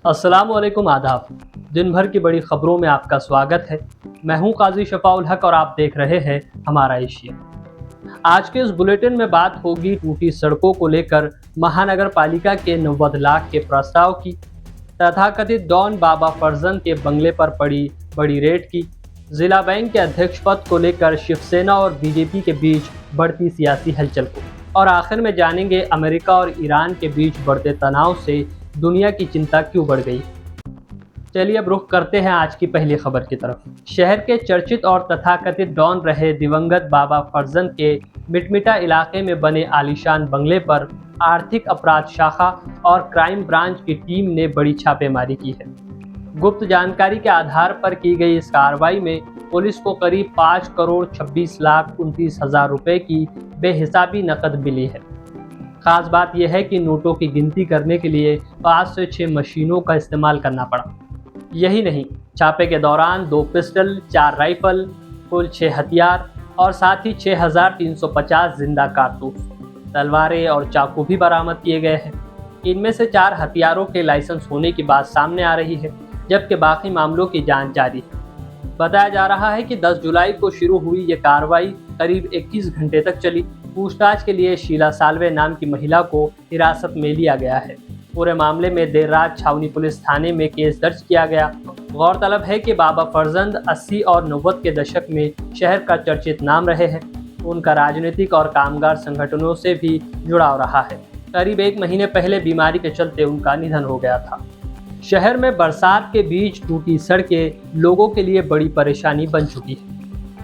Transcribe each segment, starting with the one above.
अस्सलामुअलैकुम आदाब। दिन भर की बड़ी खबरों में आपका स्वागत है। मैं हूं काजी शफाउल हक और आप देख रहे हैं हमारा एशिया। आज के इस बुलेटिन में बात होगी टूटी सड़कों को लेकर महानगर पालिका के 90 लाख के प्रस्ताव की, तथाकथित डॉन बाबा फर्जंद के बंगले पर पड़ी बड़ी रेड की, जिला बैंक के अध्यक्ष पद को लेकर शिवसेना और बीजेपी के बीच बढ़ती सियासी हलचल को, और आखिर में जानेंगे अमेरिका और ईरान के बीच बढ़ते तनाव से दुनिया की चिंता क्यों बढ़ गई। चलिए अब रुख करते हैं आज की पहली खबर की तरफ। शहर के चर्चित और तथाकथित डॉन रहे दिवंगत बाबा फर्जंद के मिटमिटा इलाके में बने आलीशान बंगले पर आर्थिक अपराध शाखा और क्राइम ब्रांच की टीम ने बड़ी छापेमारी की है। गुप्त जानकारी के आधार पर की गई इस कार्रवाई में पुलिस को करीब 5,26,29,000 रुपए की बेहिसाबी नकद मिली है। खास बात यह है कि नोटों की गिनती करने के लिए 5 से 6 मशीनों का इस्तेमाल करना पड़ा। यही नहीं, छापे के दौरान 2 पिस्टल, 4 राइफल, कुल 6 हथियार और साथ ही 6,350 जिंदा कारतूस, तलवारें और चाकू भी बरामद किए गए हैं। इनमें से 4 हथियारों के लाइसेंस होने की बात सामने आ रही है, जबकि बाकी मामलों की जांच जारी है। बताया जा रहा है कि 10 जुलाई को शुरू हुई ये कार्रवाई करीब 21 घंटे तक चली। पूछताछ के लिए शीला साल्वे नाम की महिला को हिरासत में लिया गया है। पूरे मामले में देर रात छावनी पुलिस थाने में केस दर्ज किया गया। गौरतलब है कि बाबा फर्जंद 80 और 90 के दशक में शहर का चर्चित नाम रहे हैं। उनका राजनीतिक और कामगार संगठनों से भी जुड़ाव रहा है। करीब 1 महीने पहले बीमारी के चलते उनका निधन हो गया था। शहर में बरसात के बीच टूटी सड़कें लोगों के लिए बड़ी परेशानी बन चुकी है।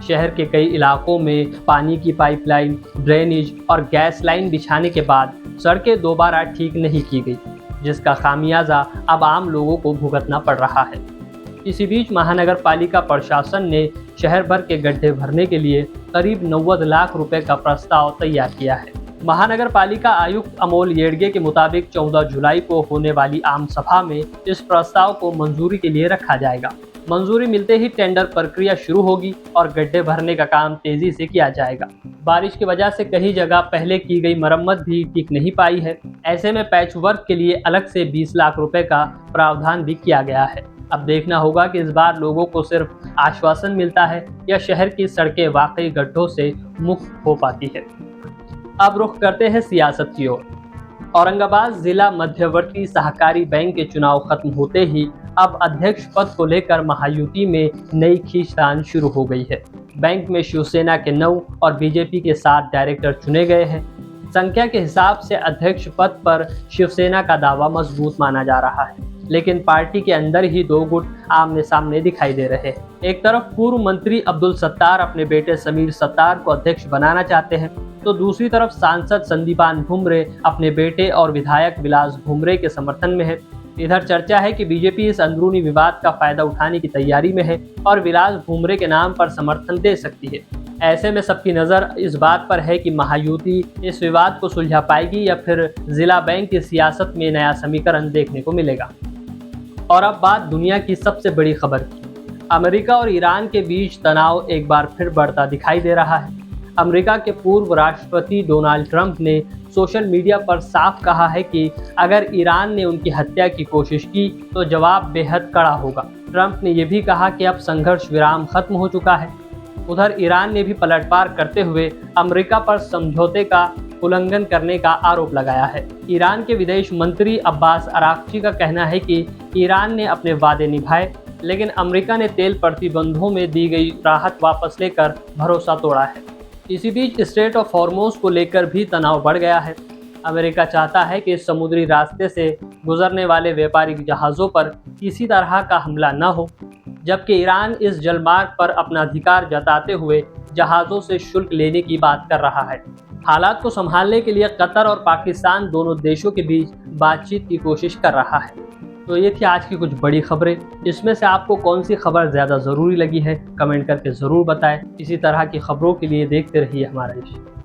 शहर के कई इलाकों में पानी की पाइपलाइन, ड्रेनेज और गैस लाइन बिछाने के बाद सड़कें दोबारा ठीक नहीं की गई, जिसका खामियाजा अब आम लोगों को भुगतना पड़ रहा है। इसी बीच महानगर पालिका प्रशासन ने शहर भर के गड्ढे भरने के लिए करीब 90 लाख रुपए का प्रस्ताव तैयार किया है। महानगर पालिका आयुक्त अमोल येडगे के मुताबिक 14 जुलाई को होने वाली आम सभा में इस प्रस्ताव को मंजूरी के लिए रखा जाएगा। मंजूरी मिलते ही टेंडर प्रक्रिया शुरू होगी और गड्ढे भरने का काम तेजी से किया जाएगा। बारिश की वजह से कई जगह पहले की गई मरम्मत भी टिक नहीं पाई है। ऐसे में पैच वर्क के लिए अलग से 20 लाख रुपए का प्रावधान भी किया गया है। अब देखना होगा कि इस बार लोगों को सिर्फ आश्वासन मिलता है या शहर की सड़कें वाकई गड्ढों से मुक्त हो पाती है। अब रुख करते हैं सियासत की ओर। औरंगाबाद जिला मध्यवर्ती सहकारी बैंक के चुनाव खत्म होते ही अब अध्यक्ष पद को लेकर महायुति में नई खींचतान शुरू हो गई है। बैंक में शिवसेना के 9 और बीजेपी के 7 डायरेक्टर चुने गए हैं। संख्या के हिसाब से अध्यक्ष पद पर शिवसेना का दावा मजबूत माना जा रहा है, लेकिन पार्टी के अंदर ही 2 गुट आमने सामने दिखाई दे रहे हैं। एक तरफ पूर्व मंत्री अब्दुल सत्तार अपने बेटे समीर सत्तार को अध्यक्ष बनाना चाहते हैं, तो दूसरी तरफ सांसद संदीपान भुमरे अपने बेटे और विधायक विलास भुमरे के समर्थन में है। इधर चर्चा है कि बीजेपी इस अंदरूनी विवाद का फायदा उठाने की तैयारी में है और विलास भुमरे के नाम पर समर्थन दे सकती है। ऐसे में सबकी नज़र इस बात पर है कि महायुति इस विवाद को सुलझा पाएगी या फिर जिला बैंक की सियासत में नया समीकरण देखने को मिलेगा। और अब बात दुनिया की सबसे बड़ी खबर की। अमेरिका और ईरान के बीच तनाव एक बार फिर बढ़ता दिखाई दे रहा है। अमेरिका के पूर्व राष्ट्रपति डोनाल्ड ट्रंप ने सोशल मीडिया पर साफ कहा है कि अगर ईरान ने उनकी हत्या की कोशिश की तो जवाब बेहद कड़ा होगा। ट्रंप ने यह भी कहा कि अब संघर्ष विराम खत्म हो चुका है। उधर ईरान ने भी पलटवार करते हुए अमेरिका पर समझौते का उल्लंघन करने का आरोप लगाया है। ईरान के विदेश मंत्री अब्बास अराक्ची का कहना है कि ईरान ने अपने वादे निभाए, लेकिन अमेरिका ने तेल प्रतिबंधों में दी गई राहत वापस लेकर भरोसा तोड़ा है। इसी बीच स्ट्रेट ऑफ हॉर्मुज़ को लेकर भी तनाव बढ़ गया है। अमेरिका चाहता है कि इस समुद्री रास्ते से गुजरने वाले व्यापारिक जहाज़ों पर किसी तरह का हमला न हो, जबकि ईरान इस जलमार्ग पर अपना अधिकार जताते हुए जहाज़ों से शुल्क लेने की बात कर रहा है। हालात को संभालने के लिए कतर और पाकिस्तान दोनों देशों के बीच बातचीत की कोशिश कर रहा है। तो ये थी आज की कुछ बड़ी खबरें। इसमें से आपको कौन सी खबर ज़्यादा ज़रूरी लगी है, कमेंट करके ज़रूर बताएं। इसी तरह की खबरों के लिए देखते रहिए हमारा एशिया।